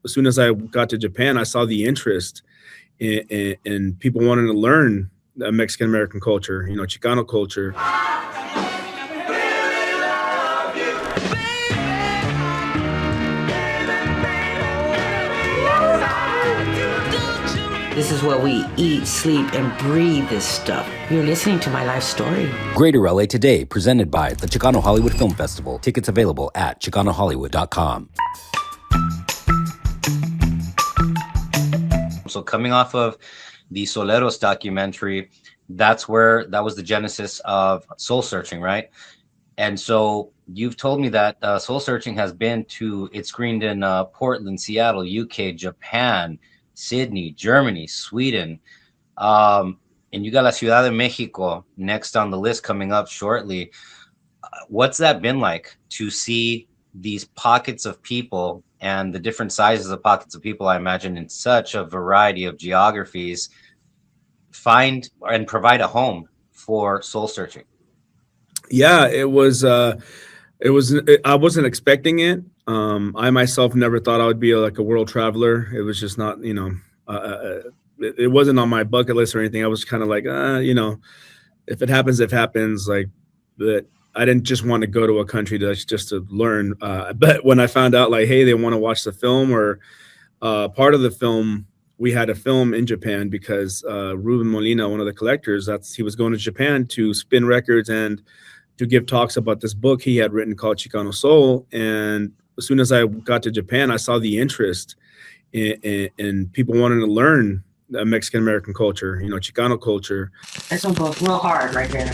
as soon as I got to Japan, I saw the interest in people wanting to learn Mexican American culture, Chicano culture. This is what we eat, sleep, and breathe this stuff. You're listening to my life story. Greater LA Today, presented by the Chicano Hollywood Film Festival. Tickets available at ChicanoHollywood.com. So coming off of the Soleros documentary, that was the genesis of Soul Searching, right? And so you've told me that Soul Searching it's screened in Portland, Seattle, UK, Japan, Sydney, Germany, Sweden, and you got La Ciudad de Mexico next on the list coming up shortly. What's that been like to see these pockets of people and the different sizes of pockets of people, I imagine, in such a variety of geographies, find and provide a home for Soul Searching? Yeah, it was. I wasn't expecting it. I myself never thought I would be like a world traveler. It was just not, it wasn't on my bucket list or anything. I was kind of like, if it happens, it happens. Like, but I didn't just want to go to a country just to learn. But when I found out, like, hey, they want to watch the film or part of the film, we had a film in Japan because Ruben Molina, one of the collectors, he was going to Japan to spin records and to give talks about this book he had written called Chicano Soul. And as soon as I got to Japan, I saw the interest in people wanting to learn Mexican American culture, Chicano culture. This one goes real hard right there.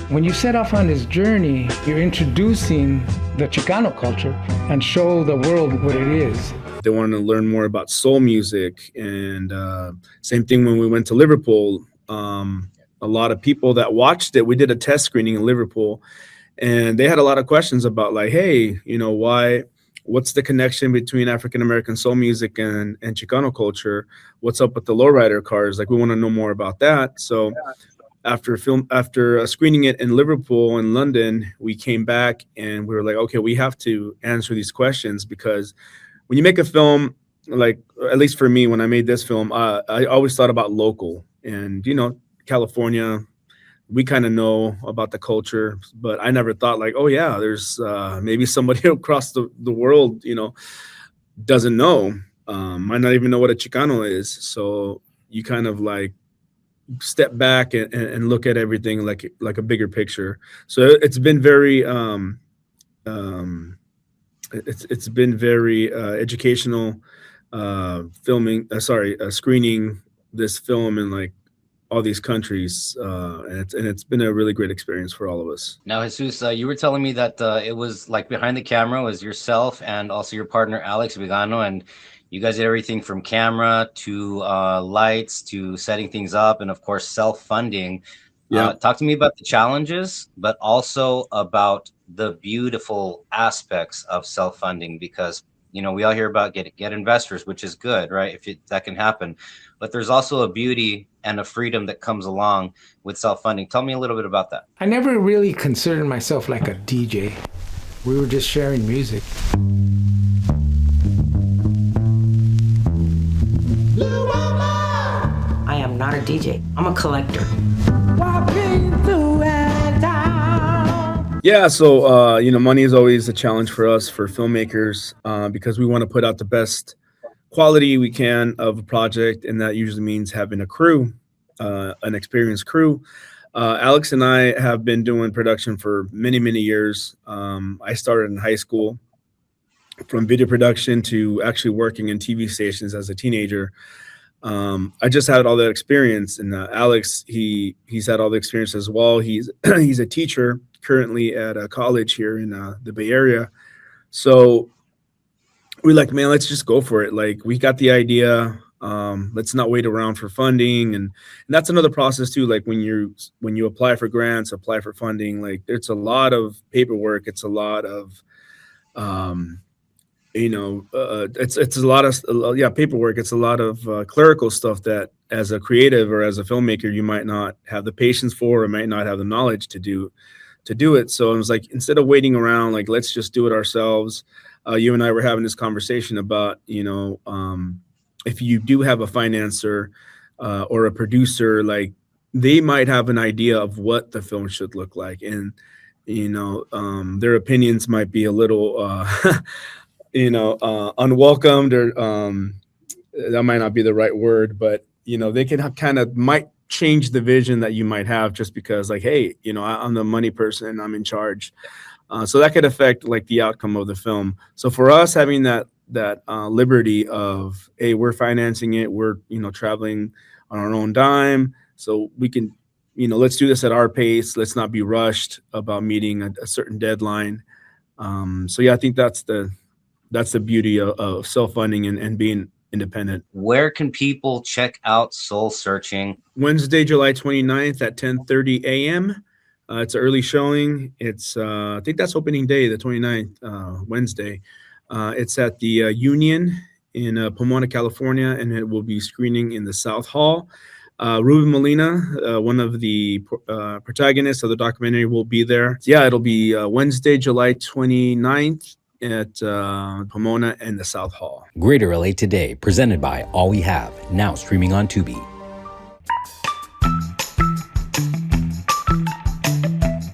When you set off on this journey, you're introducing the Chicano culture and show the world what it is. They wanted to learn more about soul music. And same thing when we went to Liverpool. A lot of people that watched it, we did a test screening in Liverpool, and they had a lot of questions about like, hey, what's the connection between African-American soul music and Chicano culture? What's up with the lowrider cars? Like, we want to know more about that. So after screening it in Liverpool and London, we came back and we were like, okay, we have to answer these questions, because when you make a film, like, at least for me, when I made this film, I always thought about local and, California, we kind of know about the culture, but I never thought like, oh yeah, there's maybe somebody across the world, doesn't know, might not even know what a Chicano is. So you kind of like step back and look at everything like a bigger picture. So it's been very it's been very educational, screening this film in like all these countries, and it's been a really great experience for all of us. Now, Jesus, you were telling me that it was like behind the camera was yourself and also your partner Alex Vigano, and you guys did everything from camera to lights to setting things up, and of course self-funding. Yeah. Talk to me about the challenges, but also about the beautiful aspects of self-funding, because we all hear about get investors, which is good, right? That can happen, but there's also a beauty and a freedom that comes along with self-funding. Tell me a little bit about that. I never really considered myself like a DJ. We were just sharing music. I am not a DJ. I'm a collector. Yeah, so money is always a challenge for us, for filmmakers, because we want to put out the best quality we can of a project, and that usually means having a crew, an experienced crew. Alex and I have been doing production for many, many years. I started in high school, from video production to actually working in TV stations as a teenager. I just had all that experience, and Alex, he's had all the experience as well. He's a teacher currently at a college here in the Bay Area. So we're like, man, let's just go for it. Like, we got the idea. Let's not wait around for funding. And that's another process too. Like when you apply for grants, apply for funding, like it's a lot of paperwork. It's a lot of, it's a lot of, paperwork. It's a lot of clerical stuff that as a creative or as a filmmaker, you might not have the patience for, or might not have the knowledge to do it. So I was like, instead of waiting around, like, let's just do it ourselves. you and I were having this conversation about, if you do have a financer or a producer, like they might have an idea of what the film should look like, and their opinions might be a little unwelcomed, or that might not be the right word, but they can kind of might change the vision that you might have, just because, like, hey, I'm the money person, I'm in charge. So that could affect like the outcome of the film. So for us, having that liberty of, hey, we're financing it, we're traveling on our own dime, so we can let's do this at our pace. Let's not be rushed about meeting a certain deadline. So yeah, I think that's the beauty of self-funding and being independent. Where can people check out Soul Searching? Wednesday, July 29th at 10:30 a.m. It's an early showing. It's I think that's opening day, the 29th, Wednesday. It's at the Union in Pomona, California, and it will be screening in the South Hall. Ruben Molina, one of the protagonists of the documentary, will be there. Yeah, it'll be Wednesday, July 29th at Pomona and the South Hall. Greater LA Today, presented by All We Have, now streaming on Tubi.